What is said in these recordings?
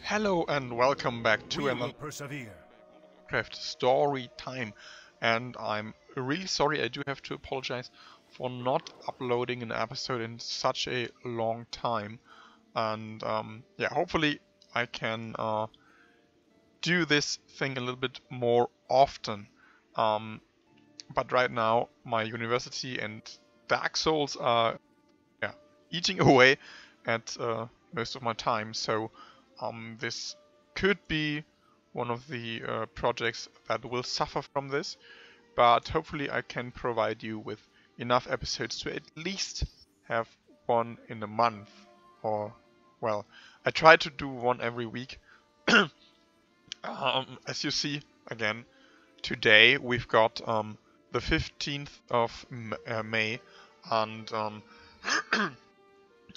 Hello and welcome back to another Warcraft story time. And I'm really sorry, I do have to apologize for not uploading an episode in such a long time. And yeah, hopefully I can do this thing a little bit more often. But right now my university and Dark Souls are eating away at most of my time, so this could be one of the projects that will suffer from this, but hopefully I can provide you with enough episodes to at least have one in a month, or, well, I try to do one every week. As you see, again, today we've got the 15th of May, and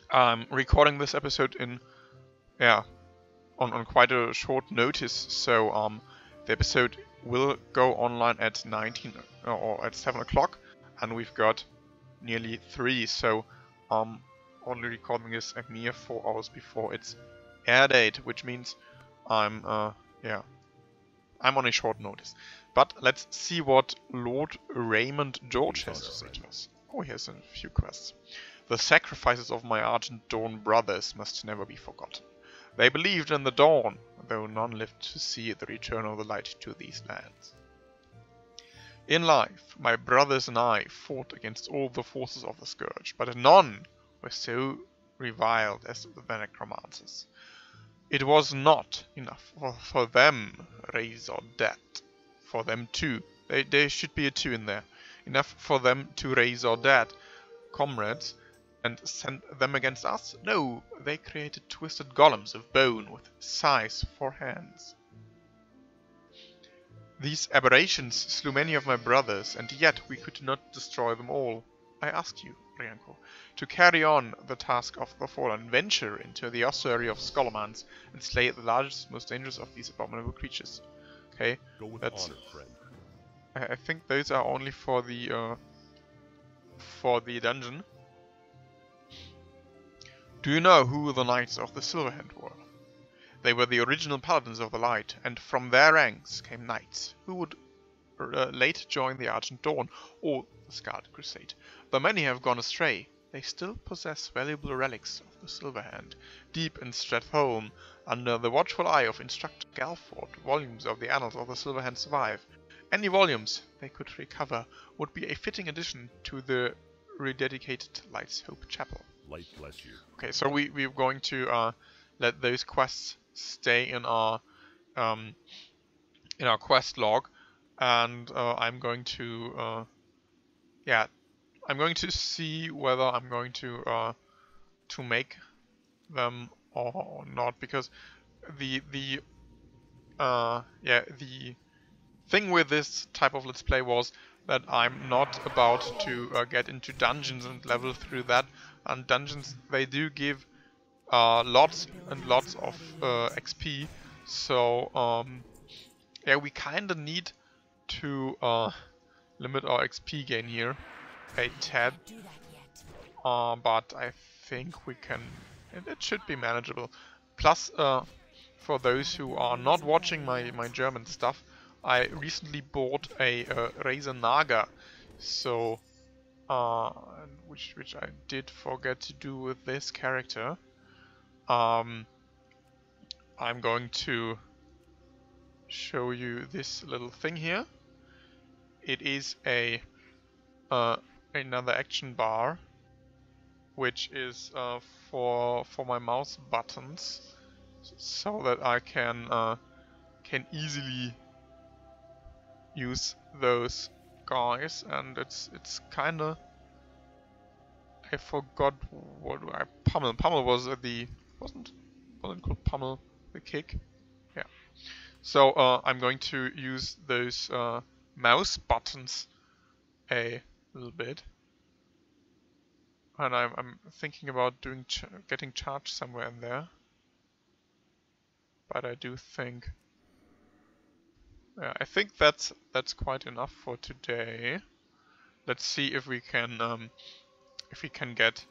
I'm recording this episode in, on quite a short notice, so the episode will go online at 19 or at 7 o'clock, and we've got nearly 3, so only recording this a mere 4 hours before its air date, which means I'm I'm on a short notice. But let's see what Lord Raymond George has to say to us. Oh, here's a few quests. The sacrifices of my Argent Dawn brothers must never be forgotten. They believed in the dawn, though none lived to see the return of the light to these lands. In life, my brothers and I fought against all the forces of the Scourge, but none were so reviled as the necromancers. It was not enough for them, raise or dead. For them too. There should be a 2 in there. Enough for them to raise our dead comrades and send them against us? No, they created twisted golems of bone with scythes for hands. These aberrations slew many of my brothers, and yet we could not destroy them all. I ask you, Rianko, to carry on the task of the fallen, venture into the ossuary of Scholomance and slay the largest, most dangerous of these abominable creatures. Okay, that's... honor, friend. I think those are only for the dungeon. Do you know who the Knights of the Silverhand were? They were the original Paladins of the Light, and from their ranks came knights who would later join the Argent Dawn or the Scarlet Crusade. Though many have gone astray, they still possess valuable relics of the Silverhand. Deep in Stratholme, under the watchful eye of Instructor Galford, volumes of the Annals of the Silverhand survive. Any volumes they could recover would be a fitting addition to the rededicated Light's Hope Chapel. Light bless you. Okay, so we're going to let those quests stay in our quest log, and I'm going to I'm going to see whether I'm going to make them or not, because the thing with this type of Let's Play was that I'm not about to get into dungeons and level through that, and dungeons, they do give lots and lots of XP, so yeah, we kinda need to limit our XP gain here a tad, but I think we can, it should be manageable. Plus, for those who are not watching my German stuff, I recently bought a Razer Naga, so which I did forget to do with this character. I'm going to show you this little thing here. It is a another action bar, which is for my mouse buttons, so that I can easily use those guys. And it's kinda, I forgot what Pummel was the wasn't called Pummel the kick? Yeah. So I'm going to use those mouse buttons a little bit, and I'm thinking about doing getting charged somewhere in there, but I do think I think that's quite enough for today. Let's see if we can get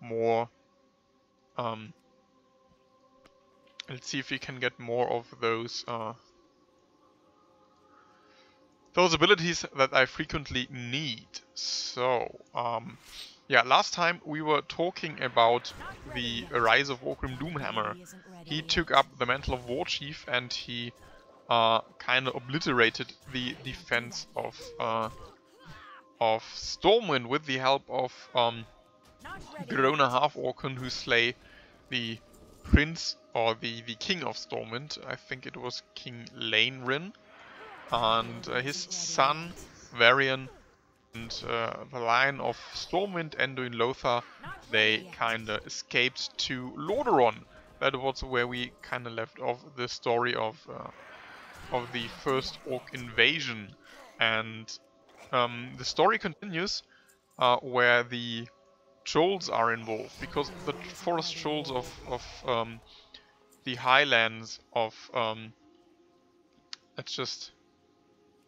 more Let's see if we can get more of those abilities that I frequently need. So, yeah, last time we were talking about the rise of Warcraft Doomhammer. He took up the mantle of War Chief and he kind of obliterated the defense of Stormwind with the help of Grona Half-Orcan, who slay the prince or the king of Stormwind. I think it was King Laenrin, and his son Varian and the line of Stormwind, Anduin Lothar, they kinda escaped to Lordaeron. That was where we kinda left off the story of the first Orc invasion, and the story continues where the trolls are involved, because the forest trolls of the highlands of let's just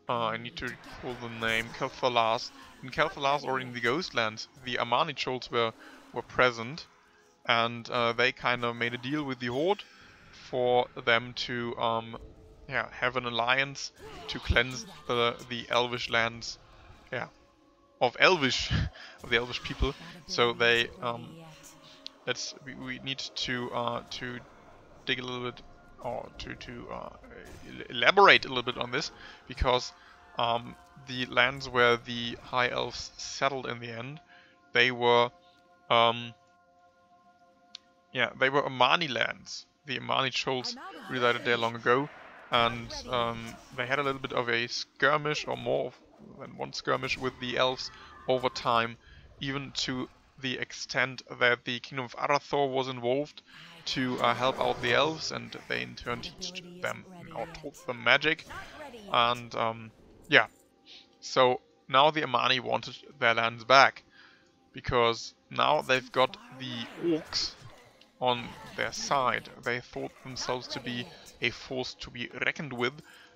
I need to recall the name, Kel'Thalas. In Kel'Thalas or in the Ghostlands, the Amani trolls were present, and they kind of made a deal with the Horde for them to yeah, have an alliance to cleanse the Elvish lands, yeah, of the Elvish people. So they we need to dig a little bit, or to elaborate a little bit on this, because the lands where the High Elves settled in the end, they were yeah, they were Amani lands. The Amani trolls resided there long ago, and they had a little bit of a skirmish, or more than one skirmish, with the elves over time, even to the extent that the Kingdom of Arathor was involved to help out the elves, and they in turn taught them magic. And yeah, so now the Amani wanted their lands back, because now they've got the orcs on their side. They thought themselves to be a force to be reckoned with,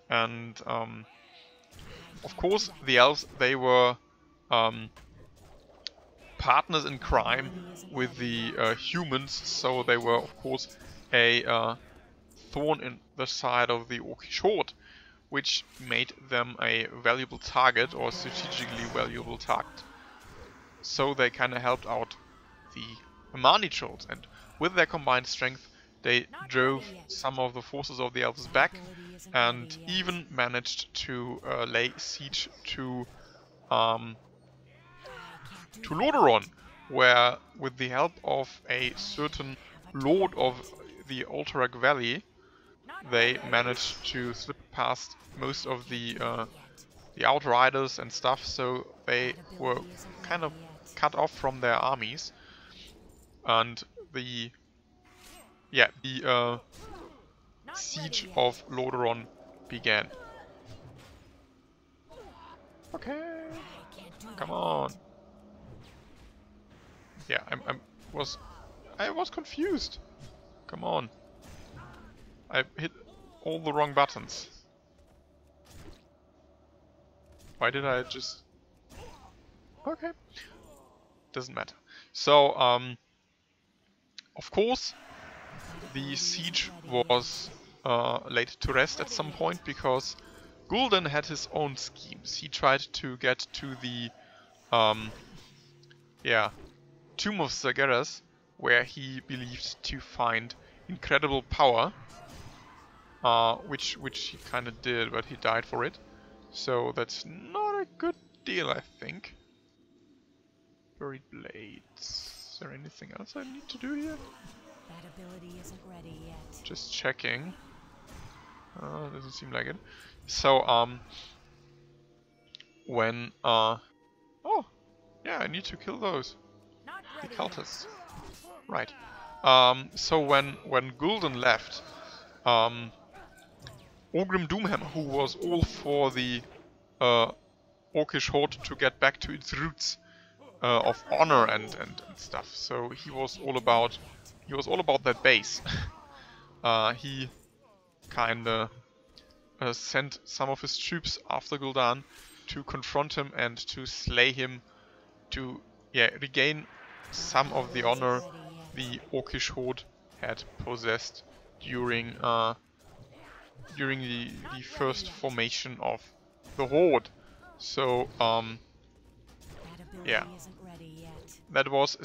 and of course the elves, they were partners in crime with the humans, so they were of course a thorn in the side of the Orcish Horde, which made them a valuable target, or strategically valuable target. So they kind of helped out the Amani trolls, and with their combined strength they drove some of the forces of the elves back, and even managed to lay siege to Lordaeron, where with the help of a certain lord of the Alterac Valley, they managed to slip past most of the Outriders and stuff, so they were kind of cut off from their armies, and the siege of Lordaeron began. Okay, come on. Yeah, I was confused. Come on. I hit all the wrong buttons. Why did I just... Okay. Doesn't matter. So, of course, the siege was laid to rest at some point, because Gul'dan had his own schemes. He tried to get to the Tomb of Sargeras, where he believed to find incredible power, which he kind of did, but he died for it. So that's not a good deal, I think. Buried blades. Is there anything else I need to do here? That ability isn't ready yet. Just checking. Doesn't seem like it. So when oh yeah, I need to kill those. The cultists. Right. So when Gul'dan left, Orgrim Doomhammer, who was all for the Orcish Horde to get back to its roots of honor and stuff, so he was all about that base. He kinda sent some of his troops after Gul'dan to confront him and to slay him, to regain some of the honor the Orcish Horde had possessed during the first formation of the Horde. So yeah, that was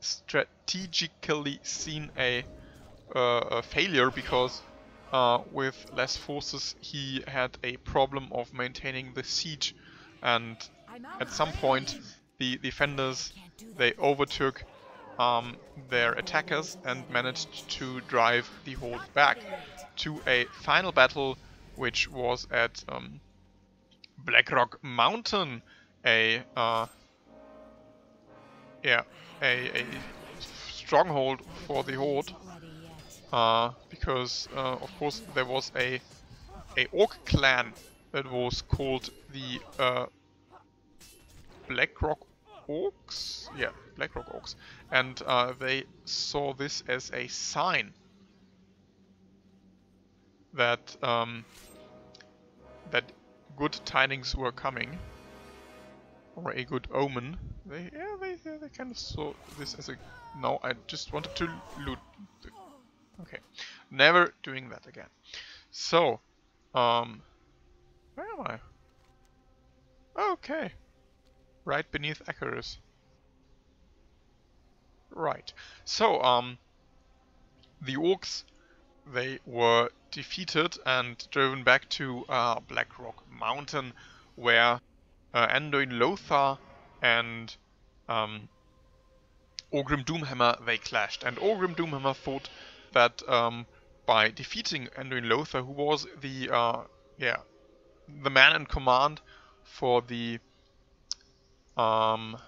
strategically seen a failure, because with less forces he had a problem of maintaining the siege, and at some point the defenders, they overtook their attackers and managed to drive the Horde back to a final battle, which was at Blackrock Mountain, a a stronghold for the Horde, because of course there was a orc clan that was called the Blackrock Orcs, yeah, Blackrock Orcs, and they saw this as a sign that that good tidings were coming, or a good omen. They kind of saw this as a... No, I just wanted to loot. Okay, never doing that again. So, where am I? Okay, right beneath Acarus. Right. So, the orcs, they were defeated and driven back to Blackrock Mountain, where Anduin Lothar and Orgrim Doomhammer, they clashed. And Orgrim Doomhammer thought that by defeating Anduin Lothar, who was the man in command for the Alliance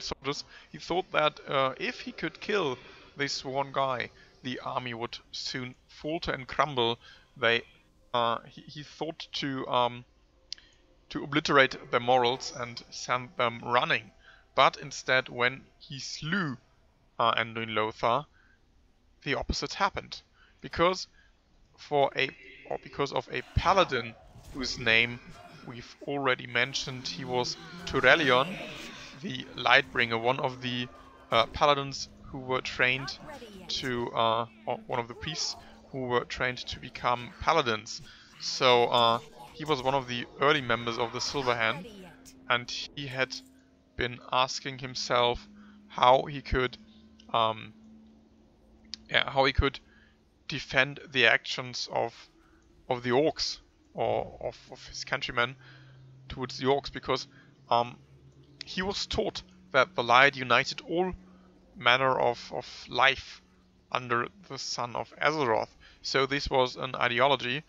soldiers, he thought that if he could kill this one guy, the army would soon falter and crumble. He thought to obliterate their morals and send them running. But instead, when he slew Anduin Lothar, the opposite happened. Because of a paladin whose name we've already mentioned, he was Turelion, the Lightbringer, one of the paladins who were trained to, or one of the priests who were trained to become paladins. So he was one of the early members of the Silverhand, and he had been asking himself how he could defend the actions of the orcs, or of his countrymen towards the orcs, because he was taught that the light united all manner of life under the sun of Azeroth. So this was an ideology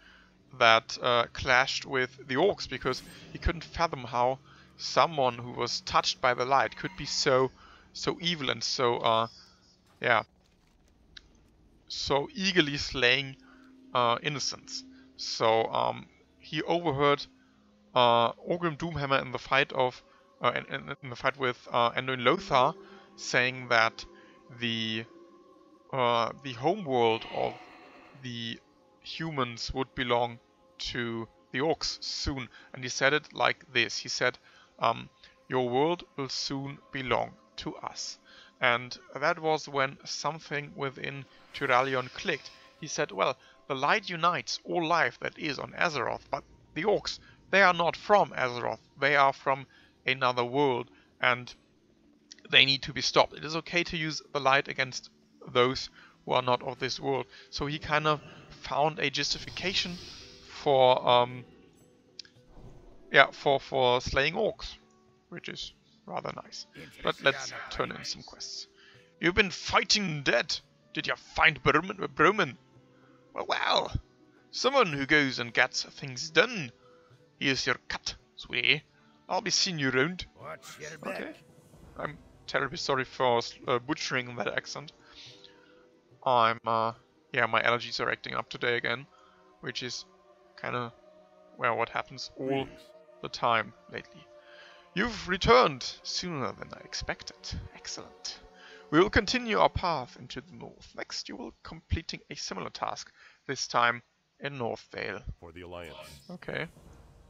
that clashed with the orcs, because he couldn't fathom how someone who was touched by the light could be so evil and so eagerly slaying innocents. So he overheard Orgrim Doomhammer in the fight with Anduin Lothar saying that the homeworld of the humans would belong to the orcs soon, and he said it like this. He said, your world will soon belong to us. And that was when something within Turelion clicked. He said, well, the light unites all life that is on Azeroth, but the orcs, they are not from Azeroth, they are from another world, and they need to be stopped. It is okay to use the light against those who are not of this world. So he kind of found a justification for slaying orcs, which is rather nice. But let's turn in some quests. You've been fighting dead. Did you find Broman? Well, someone who goes and gets things done. Here's your cut, sweetie. I'll be seeing you around. Okay. I'm terribly sorry for butchering that accent. My allergies are acting up today again, which is kind of, well, what happens all the time lately. You've returned sooner than I expected. Excellent. We will continue our path into the north. Next, you will be completing a similar task, this time in Northdale. For the Alliance. Okay.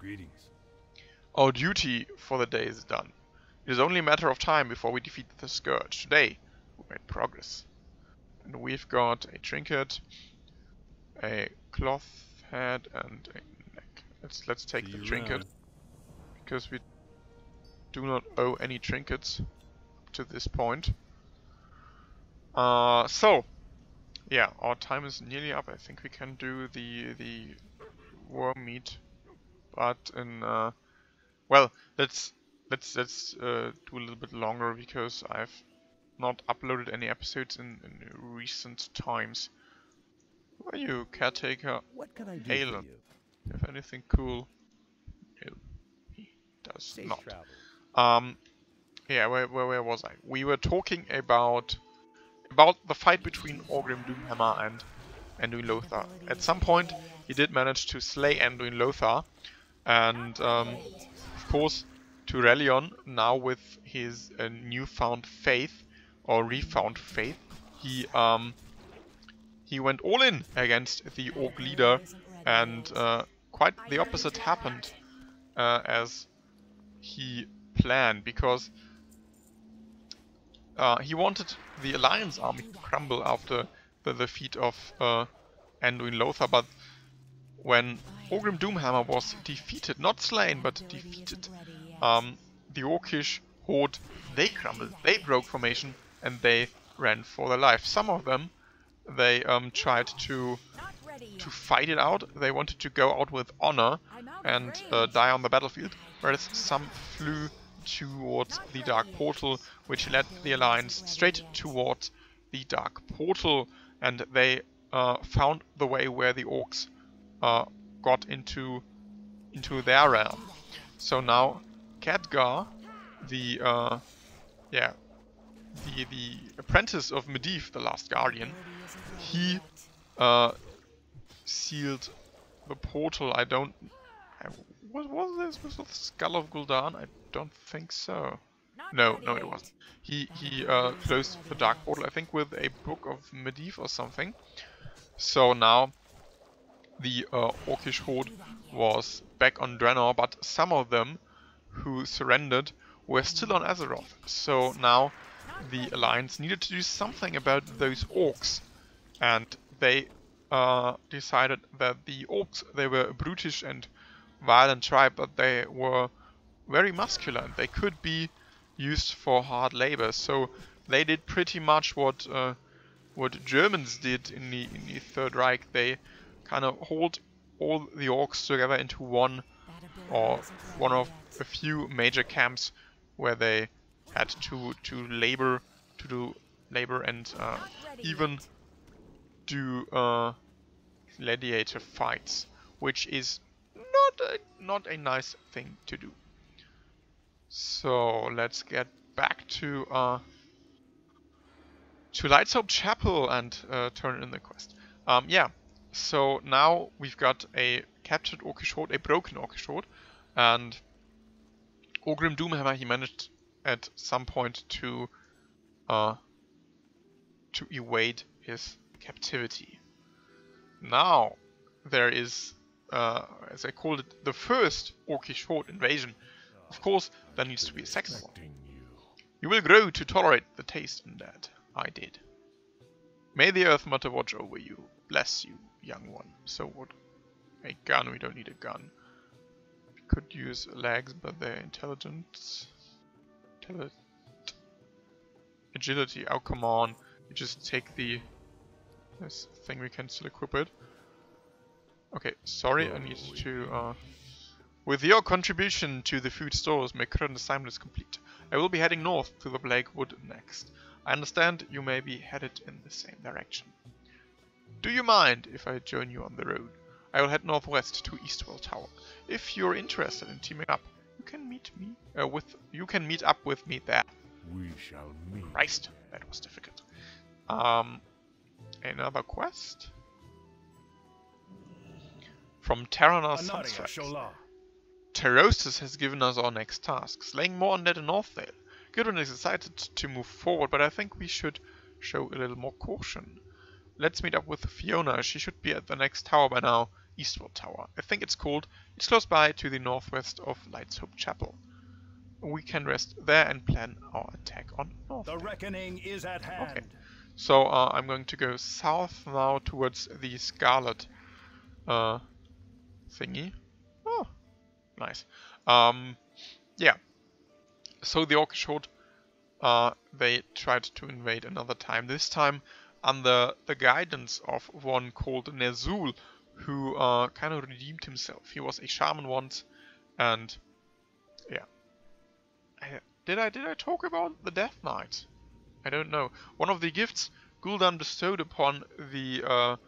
Greetings. Our duty for the day is done. It is only a matter of time before we defeat the Scourge. Today, we made progress. And we've got a trinket, a cloth head, and a neck. Let's take the trinket, because we do not owe any trinkets up to this point. So yeah, our time is nearly up. I think we can do the worm meat, but in well, let's do a little bit longer, because I've not uploaded any episodes in recent times. Who are you, caretaker? What can I do Alan. for you? You have anything cool? No, he does Safe not. travel. Yeah, where was I? We were talking about the fight between Orgrim Doomhammer and Anduin Lothar. At some point, he did manage to slay Anduin Lothar, and of course, Turelion, now with his newfound faith or refound faith, he went all in against the Orc leader, and quite the opposite happened as he planned, because he wanted the Alliance army to crumble after the defeat of Anduin Lothar, but when Orgrim Doomhammer was defeated, not slain, but defeated, the Orcish horde, they crumbled, they broke formation, and they ran for their life. Some of them, they tried to fight it out. They wanted to go out with honor and die on the battlefield, whereas some flew towards the Dark Portal, which led the Alliance straight towards the Dark Portal, and they found the way where the Orcs got into their realm. So now Khadgar, the apprentice of Medivh, the Last Guardian, he sealed the portal. What was this? Was it the Skull of Gul'dan? I don't think so. No, it wasn't. He closed the Dark Portal, I think, with a Book of Medivh or something. So now the Orcish horde was back on Draenor, but some of them who surrendered were still on Azeroth. So now the Alliance needed to do something about those Orcs, and they decided that the Orcs, they were a brutish and violent tribe, but they were very muscular and they could be used for hard labor. So they did pretty much what Germans did in the Third Reich. They kind of hold all the Orcs together into one of a few major camps where they had to do labor and even do gladiator fights, which is not a nice thing to do. So let's get back to Lightshope Chapel and turn in the quest. Yeah. So now we've got a captured Orcish horde, a broken Orcish horde, and Orgrim Doomhammer, he managed at some point to evade his captivity. Now there is, as I called it, the first Orcish horde invasion. Of course, there needs to be a second one. You will grow to tolerate the taste undead. I did. May the Earth Mother watch over you. Bless you, young one. So what? A gun? We don't need a gun. We could use legs, but they're intelligence. Agility. Oh, come on. You just take this thing. We can still equip it. Okay, sorry. I need to. With your contribution to the food stores, my current assignment is complete. I will be heading north to the Blackwood next. I understand you may be headed in the same direction. Do you mind if I join you on the road? I will head northwest to Eastwell Tower. If you're interested in teaming up, you can meet up with me there. We shall meet. Christ, that was difficult. Another quest from Terranar Sunstrike. Terostus has given us our next task, slaying more undead in Northdale. Gudrun is excited to move forward, but I think we should show a little more caution. Let's meet up with Fiona. She should be at the next tower by now, Eastward Tower. I think it's called. It's close by to the northwest of Lightshope Chapel. We can rest there and plan our attack on North. The reckoning is at hand. Okay. So I'm going to go south now towards the Scarlet thingy. Oh, nice. Yeah. So the Orcish Horde, they tried to invade another time. This time under the guidance of one called Ner'zhul, who kind of redeemed himself. He was a shaman once, and yeah. Did I talk about the Death Knight? I don't know. One of the gifts Gul'dan bestowed upon the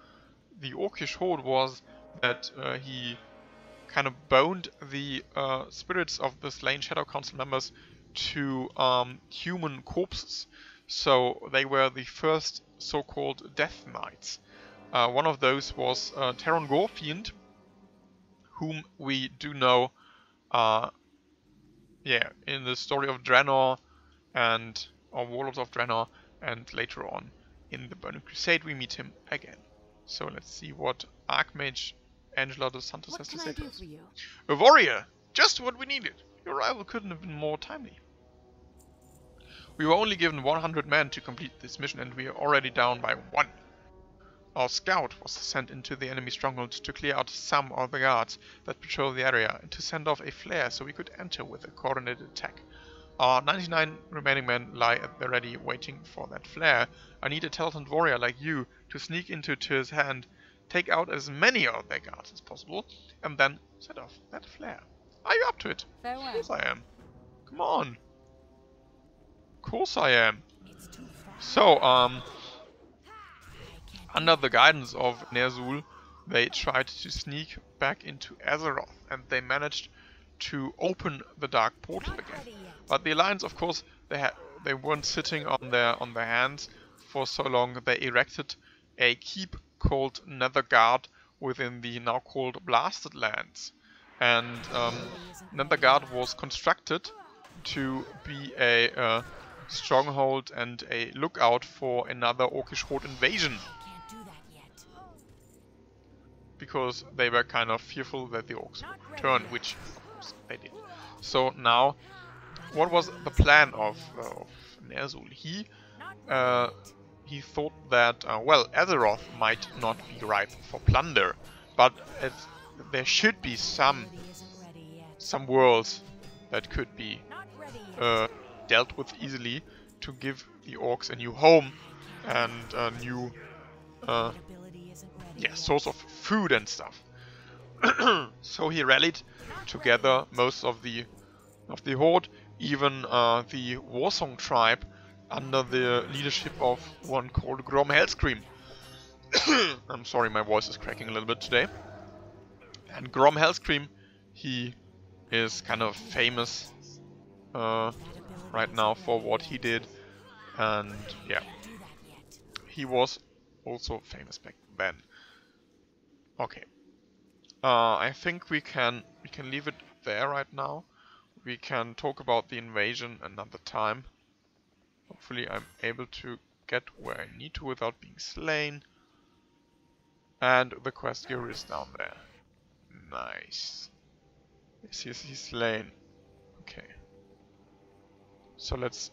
Orcish Horde was that he kind of boned the spirits of the slain Shadow Council members to human corpses. So they were the first so-called Death Knights. One of those was Terran Gorefiend, whom we do know in the story of Draenor and Warlords of Draenor, and later on in the Burning Crusade we meet him again. So let's see what Archmage Angela dos Santos has to say to us. A warrior! Just what we needed! Your arrival couldn't have been more timely. We were only given 100 men to complete this mission, and we are already down by 1. Our scout was sent into the enemy strongholds to clear out some of the guards that patrol the area, and to send off a flare so we could enter with a coordinated attack. Our 99 remaining men lie at the ready, waiting for that flare. I need a talented warrior like you to sneak into Tyr's hand, take out as many of their guards as possible, and then set off that flare. Are you up to it? Farewell. Of course I am. Come on. Of course I am. So, under the guidance of Ner'zhul, they tried to sneak back into Azeroth, and they managed to open the Dark Portal again. But the Alliance, of course, they weren't sitting on their hands for so long. They erected a keep called Netherguard within the now called Blasted Lands, and Netherguard was constructed to be a stronghold and a lookout for another Orcish Horde invasion, because they were kind of fearful that the Orcs would return, which of course they did. So now, what was the plan of Ner'zhul? He thought that, well, Azeroth might not be ripe for plunder, but there should be some worlds that could be dealt with easily to give the Orcs a new home and a new source of food and stuff. So he rallied together most of the Horde, even the Warsong tribe, under the leadership of one called Grom Hellscream. I'm sorry, my voice is cracking a little bit today. And Grom Hellscream, he is kind of famous right now for what he did, and yeah, he was also famous back then. Okay, I think we can leave it there right now. We can talk about the invasion another time. Hopefully I'm able to get where I need to without being slain. And the quest gear is down there. Nice. Yes, he's slain. Okay. So let's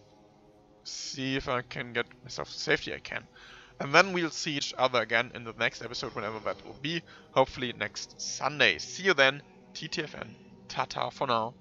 see if I can get myself to safety. I can. And then we'll see each other again in the next episode, whenever that will be. Hopefully next Sunday. See you then. TTFN. Tata for now.